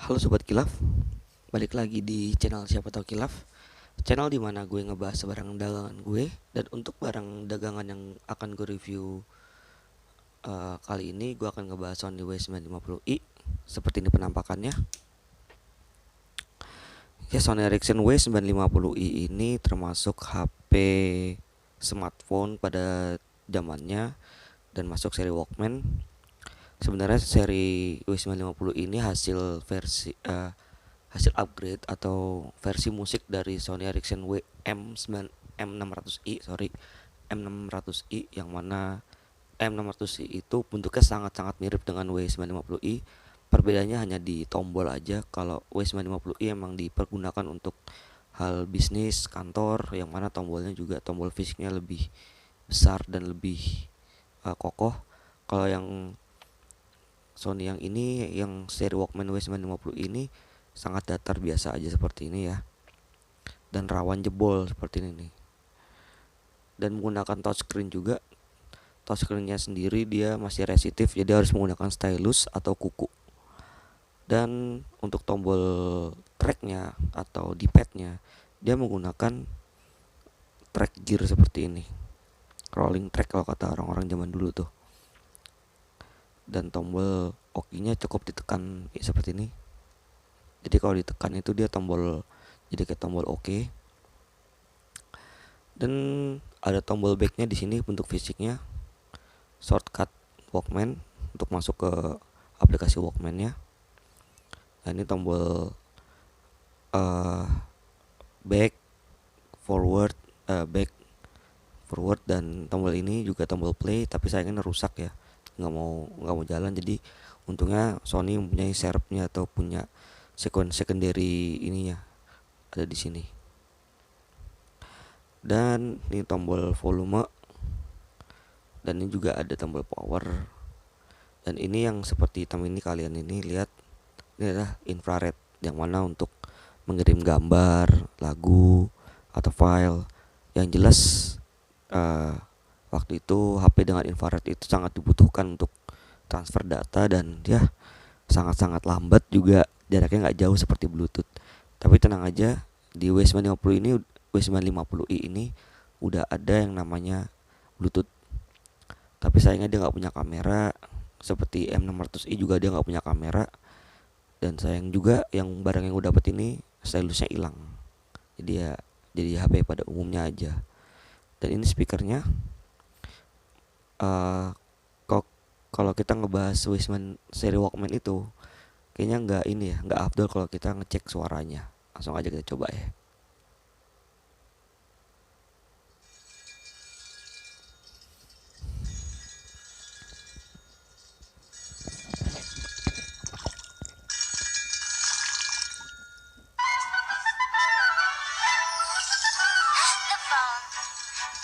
Halo Sobat Kilaf, balik lagi di channel Siapa Tahu Kilaf. Channel dimana gue ngebahas barang dagangan gue. Dan untuk barang dagangan yang akan gue review kali ini, gue akan ngebahas Sony W950i. Seperti ini penampakannya. Ya, Sony Ericsson W950i ini termasuk HP smartphone pada zamannya dan masuk seri Walkman. Sebenarnya seri W950 ini hasil upgrade atau versi musik dari Sony Ericsson M600i, M600i, yang mana M600i itu bentuknya sangat-sangat mirip dengan W950i. Perbedaannya hanya di tombol aja. Kalau W950i emang dipergunakan untuk hal bisnis kantor, yang mana tombolnya juga tombol fisiknya lebih besar dan lebih kokoh. Kalau yang Sony yang ini, yang seri Walkman W950 ini sangat datar biasa aja seperti ini ya, dan rawan jebol seperti ini nih. Dan menggunakan touchscreen juga. Touchscreennya sendiri dia masih resistif, jadi harus menggunakan stylus atau kuku. Dan untuk tombol tracknya atau D-padnya, dia menggunakan track gear seperti ini, rolling track kalau kata orang-orang zaman dulu tuh. Dan tombol OK-nya cukup ditekan seperti ini. Jadi kalau ditekan itu dia tombol, jadi kayak tombol OK. Dan ada tombol backnya di sini bentuk fisiknya, shortcut Walkman untuk masuk ke aplikasi Walkman-nya. Nah, ini tombol back, forward, dan tombol ini juga tombol play, tapi sayangnya rusak ya, nggak mau jalan. Jadi untungnya Sony mempunyai serepnya atau punya secondary ininya ada di sini. Dan ini tombol volume, dan ini juga ada tombol power. Dan ini yang seperti hitam ini, kalian ini lihat, ini adalah infrared, yang mana untuk mengirim gambar, lagu, atau file. Yang jelas waktu itu HP dengan infrared itu sangat dibutuhkan untuk transfer data, dan ya sangat-sangat lambat juga, jaraknya nggak jauh seperti Bluetooth. Tapi tenang aja, di W950i ini udah ada yang namanya Bluetooth. Tapi sayangnya dia nggak punya kamera, seperti M600i juga dia nggak punya kamera. Dan sayang juga yang barang yang gue dapet ini stylusnya hilang. Jadi HP pada umumnya aja. Dan ini speakernya. Kalau kita ngebahas Wisman seri Walkman itu, kayaknya nggak afdol kalau kita ngecek suaranya. Langsung aja kita coba ya.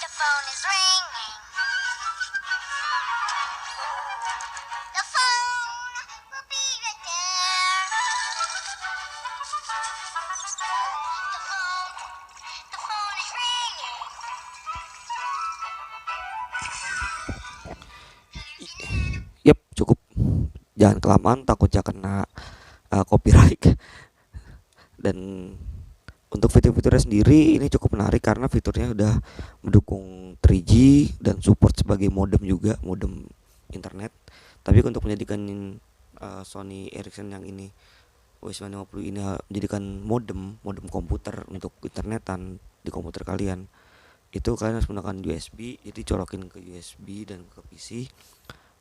The phone is ringing. The phone will be right there. The phone is ringing. Yep, cukup. Jangan kelamaan, takutnya kena copyright. Dan untuk fitur-fiturnya sendiri ini cukup menarik karena fiturnya udah mendukung 3G dan support sebagai modem juga, modem internet. Tapi untuk menjadikan Sony Ericsson yang ini W950 ini menjadikan modem komputer untuk internetan di komputer kalian, itu kalian harus menggunakan USB. Jadi colokin ke USB dan ke PC,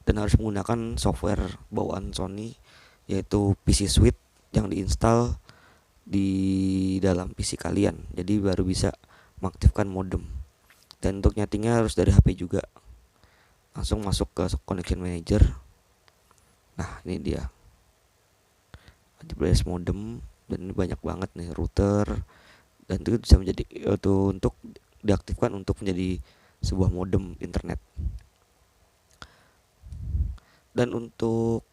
dan harus menggunakan software bawaan Sony, yaitu PC Suite, yang diinstal di dalam PC kalian. Jadi baru bisa mengaktifkan modem. Dan untuk nyetingnya harus dari HP juga, langsung masuk ke connection manager. Nah, ini dia device modem, dan ini banyak banget nih router, dan itu bisa menjadi itu untuk diaktifkan untuk menjadi sebuah modem internet. Dan untuk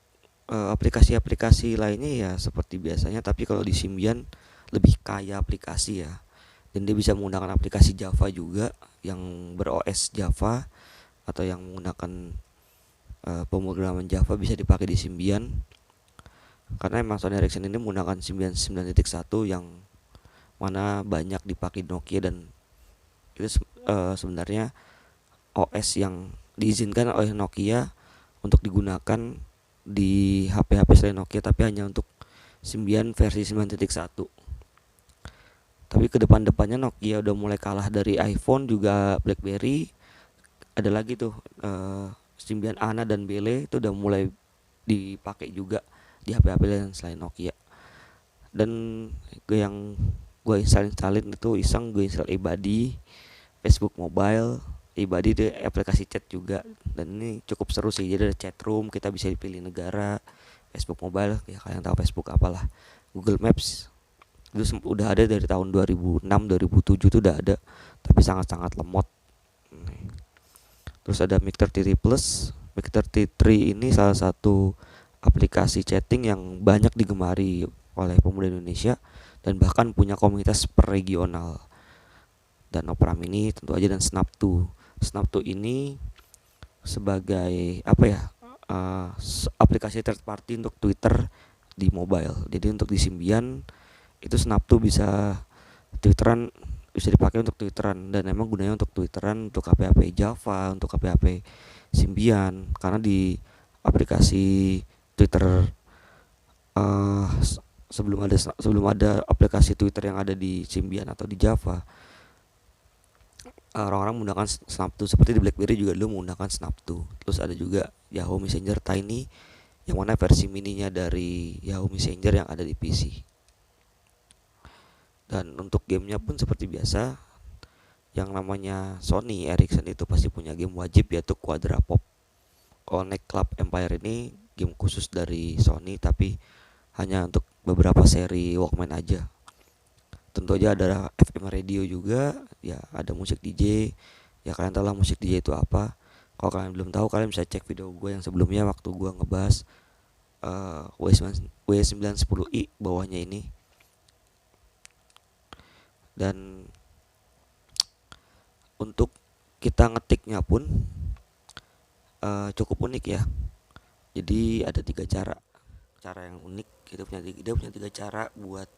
aplikasi-aplikasi lainnya ya seperti biasanya, tapi kalau di Symbian lebih kaya aplikasi ya. Dan dia bisa menggunakan aplikasi Java juga, yang ber-OS Java atau yang menggunakan pemrograman Java bisa dipakai di Symbian. karena emang Sony Ericsson ini menggunakan 99.1 yang mana banyak dipakai Nokia, dan itu sebenarnya OS yang diizinkan oleh Nokia untuk digunakan di HP-HP selain Nokia, tapi hanya untuk Symbian versi 9.1. Tapi ke depan-depannya Nokia udah mulai kalah dari iPhone juga BlackBerry. Ada lagi tuh Symbian Ana dan Bele itu udah mulai dipakai juga di HP-HP lain selain Nokia. Dan yang gue installin itu iseng gue install eBuddy, Facebook Mobile. eBuddy itu aplikasi chat juga, dan ini cukup seru sih. Jadi ada chat room, kita bisa pilih negara. Facebook Mobile ya kalian tahu Facebook apalah. Google Maps itu udah ada dari tahun 2006 2007 itu udah ada, tapi sangat-sangat lemot. Terus ada Mic33 Plus. Mic33 ini salah satu aplikasi chatting yang banyak digemari oleh pemuda Indonesia dan bahkan punya komunitas per regional. Dan Opera Mini tentu aja, dan Snap2. Snap2 ini sebagai apa ya? Aplikasi third party untuk Twitter di mobile. Jadi untuk di Symbian itu Snap2 bisa Twitteran, bisa dipakai untuk Twitteran, dan emang gunanya untuk Twitteran, untuk HP-HP Java, untuk HP-HP Symbian, karena di aplikasi Twitter uh, sebelum ada aplikasi Twitter yang ada di Symbian atau di Java, orang-orang menggunakan Snap2, seperti di BlackBerry juga dulu menggunakan Snap2. Terus ada juga Yahoo Messenger Tiny, yang mana versi mininya dari Yahoo Messenger yang ada di PC. Dan untuk gamenya pun seperti biasa, yang namanya Sony Ericsson itu pasti punya game wajib, yaitu Quadra Pop. Connect Club Empire ini game khusus dari Sony, tapi hanya untuk beberapa seri Walkman aja. Tentu aja ada FM radio juga, ya ada musik DJ. Ya kalian tahu lah musik DJ itu apa. Kalau kalian belum tahu, kalian bisa cek video gue yang sebelumnya waktu gue ngebahas W910i bawahnya ini. Dan untuk kita ngetiknya pun cukup unik ya. Jadi ada tiga cara yang unik. Dia punya tiga cara buat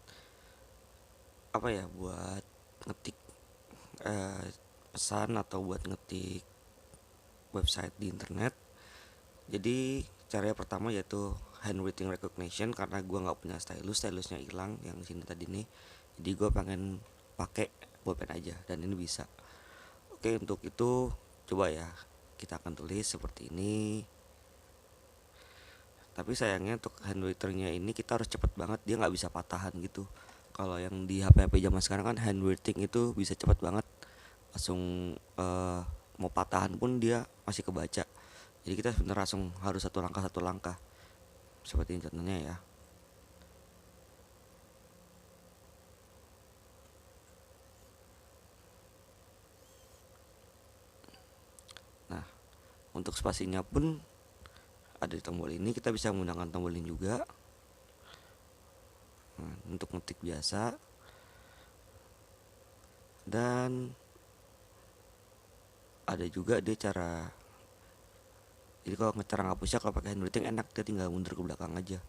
apa ya, buat ngetik eh, pesan atau buat ngetik website di internet. Jadi cara pertama yaitu handwriting recognition, karena gue nggak punya stilusnya hilang yang sini tadi nih. Jadi gue pengen pakai pulpen aja, dan ini bisa. Oke, untuk itu coba ya, kita akan tulis seperti ini. Tapi sayangnya untuk handwritingnya ini kita harus cepet banget, dia nggak bisa patahan gitu. Kalau yang di HP-HP zaman sekarang kan handwriting itu bisa cepet banget, langsung mau patahan pun dia masih kebaca. Jadi kita sebenarnya langsung harus satu langkah seperti ini contohnya ya. Nah, untuk spasinya pun ada di tombol ini, kita bisa menggunakan tombol ini juga. Nah, untuk ngetik biasa. Dan ada juga dia cara, jadi kalau cara ngapusnya kalau pakai handwriting enak, dia tinggal mundur ke belakang aja.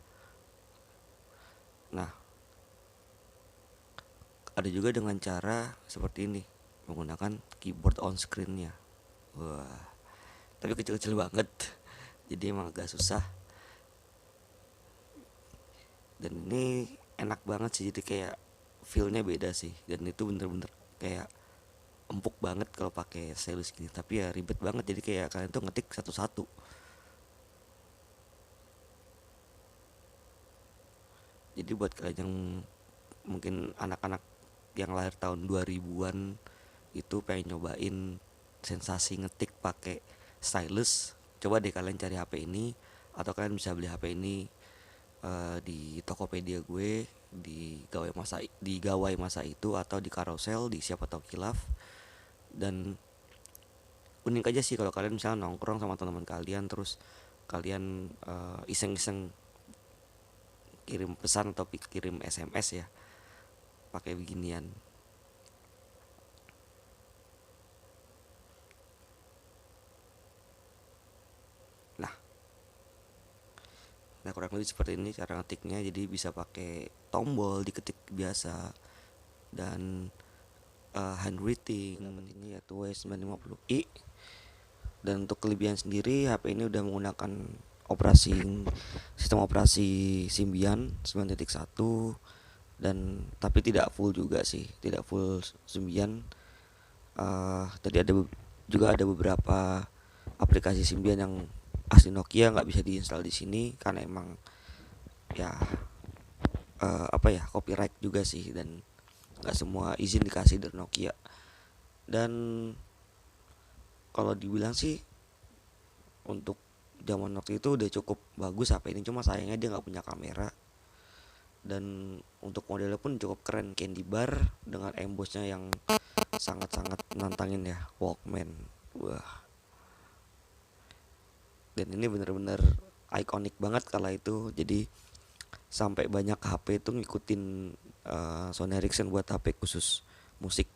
Nah, ada juga dengan cara seperti ini, menggunakan keyboard on screen-nya. Wah, tapi kecil-kecil banget. Jadi emang agak susah. Dan ini enak banget sih, jadi kayak feel-nya beda sih. Dan itu bener-bener kayak empuk banget kalau pakai stylus gini. Tapi ya ribet banget, jadi kayak kalian tuh ngetik satu-satu. Jadi buat kalian yang mungkin anak-anak yang lahir tahun 2000-an itu pengen nyobain sensasi ngetik pakai stylus, coba deh kalian cari HP ini, atau kalian bisa beli HP ini di Tokopedia gue, di Gawai Masa Itu, atau di Carousel, di Siapa Tahu Kilaf. Dan unik aja sih kalau kalian misalnya nongkrong sama teman-teman kalian, terus kalian iseng-iseng kirim pesan atau kirim SMS ya pakai beginian. Nah, Nah kurang lebih seperti ini cara ngetiknya, jadi bisa pakai tombol diketik biasa dan handwriting. Dapat ini yaitu W950i. Dan untuk kelebihan sendiri, HP ini udah menggunakan sistem operasi Symbian 9.1, dan tapi tidak full juga sih, tidak full Symbian. Tadi juga ada beberapa aplikasi Symbian yang asli Nokia nggak bisa diinstal di sini karena emang ya copyright juga sih, dan nggak semua izin dikasih dari Nokia. Dan kalau dibilang sih untuk zaman waktu itu udah cukup bagus HP ini, cuma sayangnya dia nggak punya kamera. Dan untuk modelnya pun cukup keren, candy bar dengan embossnya yang sangat-sangat nantangin ya, Walkman. Wah, dan ini bener-bener ikonik banget kala itu. Jadi sampai banyak HP itu ngikutin Sony Ericsson buat HP khusus musik.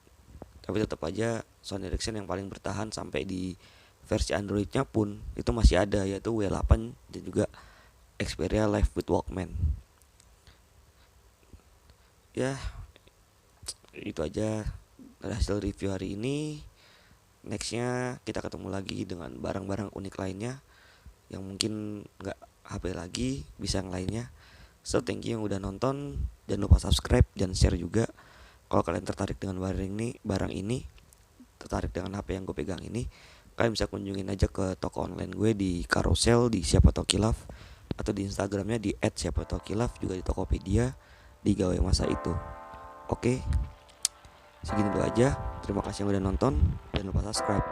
Tapi tetap aja Sony Ericsson yang paling bertahan sampai di versi Androidnya pun itu masih ada, yaitu W8 dan juga Xperia Live with Walkman. Ya itu aja hasil review hari ini. Nextnya kita ketemu lagi dengan barang-barang unik lainnya yang mungkin nggak HP lagi, bisa yang lainnya. So thank you yang udah nonton, jangan lupa subscribe dan share juga. Kalau kalian tertarik dengan barang ini, tertarik dengan HP yang gue pegang ini, kalian bisa kunjungin aja ke toko online gue di Carousel, di Siapa Tau Kilaf, atau di Instagramnya di @siapataukilaf, juga di Tokopedia, di Gawe Masa Itu. Oke, segini dulu aja. Terima kasih yang udah nonton, jangan lupa subscribe.